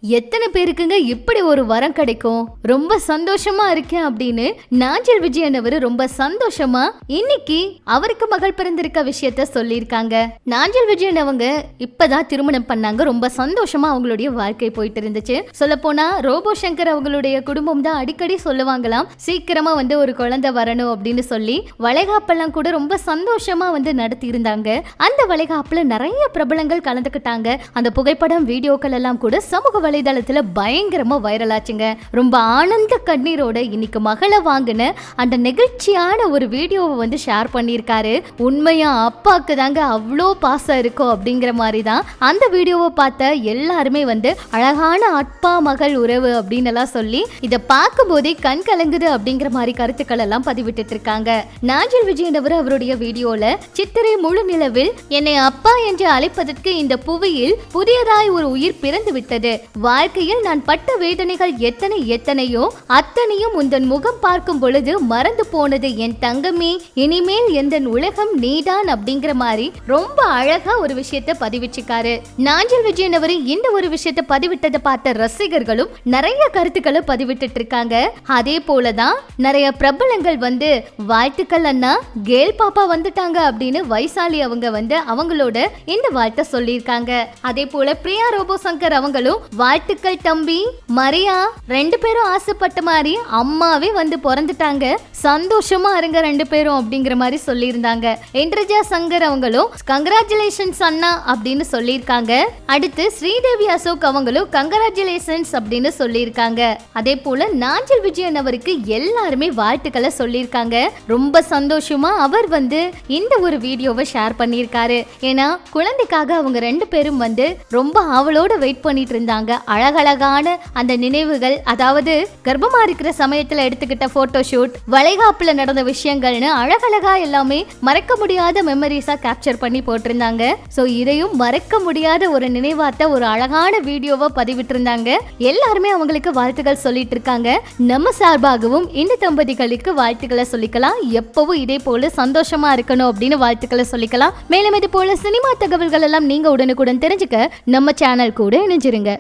எத்தனை பேருக்குங்க இப்படி ஒரு வரம் கிடைக்கும்? ரொம்ப சந்தோஷமா இருக்கேன் அப்படின்னு நாஞ்சில் விஜயன் அவரு ரொம்ப சந்தோஷமா இன்னைக்கு அவருக்கு மகள் பிறந்திருக்க விஷயத்த சொல்லியிருக்காங்க. நாஞ்சில் விஜயன் அவங்க இப்பதான் திருமணம் பண்ணாங்க. ரொம்ப சந்தோஷமா அவங்களுடைய வாழ்க்கை போயிட்டு இருந்துச்சு. சொல்ல போனா ரோபோ சங்கர் அவங்களுடைய குடும்பம் தான் அடிக்கடி சொல்லுவாங்களாம், சீக்கிரமா ஒரு குழந்தை வரணும் அப்படின்னு சொல்லி வளைகாப்பெல்லாம் கூட ரொம்ப சந்தோஷமா நடத்தி இருந்தாங்க. அந்த வளைகாப்புல நிறைய பிரபலங்கள் கலந்துக்கிட்டாங்க. அந்த புகைப்படம் வீடியோக்கள் எல்லாம் கூட சமூக வலைதளத்துல பயங்கரமா வைரல் ஆச்சுங்க. ரொம்ப ஆனந்த கண்ணீரோட இன்னைக்கு மகளை வாங்கின அந்த நெகிழ்ச்சியான ஒரு வீடியோவை ஷேர் பண்ணியிருக்காரு. உண்மையா அப்பாக்கு தாங்க அவ்வளோ பாசம் இருக்கும் அப்படிங்கிற மாதிரி தான் அந்த வீடியோவை பார்த்த எல்லாருமே அழகான அப்பா மகள் உறவு அப்படின்னு எல்லாம் சொல்லி இதை பார்க்கும் போதே கண் கலங்குது அப்படிங்கிற மாதிரி கருத்துக்கள் எல்லாம் பதிவிட்டு இருக்காங்க. நாஞ்சில் விஜயன் அவருடைய வீடியோல சித்திரை முழு நிலவில் என்னை அப்பா என்று அழைப்பதற்கு இந்த புவியில் புதியதாய் ஒரு உயிர் பிறந்து விட்டது. வாழ்க்கையில் நான் பட்ட வேதனைகள் எத்தனையோ அத்தனையும் உந்தன் முகம் பார்க்கும் பொழுது மறந்து போனது என் தங்கமே, இனிமேல் எந்த உலகம் நீதான் அப்படிங்கிற மாதிரி ரொம்ப அழகா ஒரு விஷயத்தை பதிவிச்சிருக்காரு. நாஞ்சில் விஜயன் அவரு இந்த ஒரு விஷயத்தை பதிவிட்டதை பார்த்த ரசிகர்களும் நிறைய கருத்துக்களை பதிவிட்டு இருக்காங்க. அதே போலதான் நிறைய பிரபலங்கள் வாழ்த்துக்கள் அண்ணா, கேல் பாப்பா வந்துட்டாங்க அப்படின்னு வைசாலி அவங்க அவங்களோட இந்த வாழ்த்தை சொல்லியிருக்காங்க. அதே போல பிரியா ரோபோ சங்கர் அவங்களும் வாழ்த்துக்கள் தம்பி, மரியா ரெண்டு பேரும் ஆசைப்பட்ட மாதிரி அம்மாவே பிறந்துட்டாங்க, சந்தோஷமா இருங்க ரெண்டு பேரும் அப்படிங்கிற மாதிரி சொல்லியிருந்தாங்க. இந்திரஜா சங்கர் அவங்களும் கங்க்ராச்சுலேஷன்ஸ் அண்ணா அப்படின்னு சொல்லியிருக்காங்க. அடுத்து ஸ்ரீதேவி அசோக் அவங்களும் கங்க்ராச்சுலேஷன்ஸ் அப்படின்னு சொல்லியிருக்காங்க. அதே போல நாஞ்சில் விஜயன் அவருக்கு எல்லாருமே வாழ்த்துக்களை சொல்லியிருக்காங்க. ரொம்ப சந்தோஷமா அவர் இந்த ஒரு வீடியோவை ஷேர் பண்ணியிருக்காரு. ஏன்னா குழந்தைக்காக அவங்க ரெண்டு பேரும் ரொம்ப ஆவலோட வெயிட் பண்ணிட்டு இருந்தாங்க. அழகழகான அந்த நினைவுகள், அதாவது கர்ப்பமா இருக்கிற சமயத்துல எடுத்துக்கிட்ட போட்டோ ஷூட், வளைகாப்புல நடந்த விஷயங்கள்னு அழகழகா எல்லாமே மறக்க முடியாத மெமரிஸா கேப்சர் பண்ணி போட்டிருந்தாங்க. சோ இதையும் மறக்க முடியாத ஒரு நினைவாத்த ஒரு அழகான வீடியோவை பதிவிட்டு இருந்தாங்க. எல்லாருமே அவங்களுக்கு வாழ்த்துக்கள் சொல்லிட்டு இருக்காங்க. நம்ம சார்பாகவும் இந்த தம்பதிகளுக்கு வாழ்த்துக்களை சொல்லிக்கலாம். எப்பவும் இதே போல சந்தோஷமா இருக்கணும் அப்படின்னு வாழ்த்துக்களை சொல்லிக்கலாம். மேலும் இது போல சினிமா தகவல்கள் எல்லாம் நீங்க உடனுக்குடன் தெரிஞ்சுக்க நம்ம சேனல் கூட இணைஞ்சிருங்க.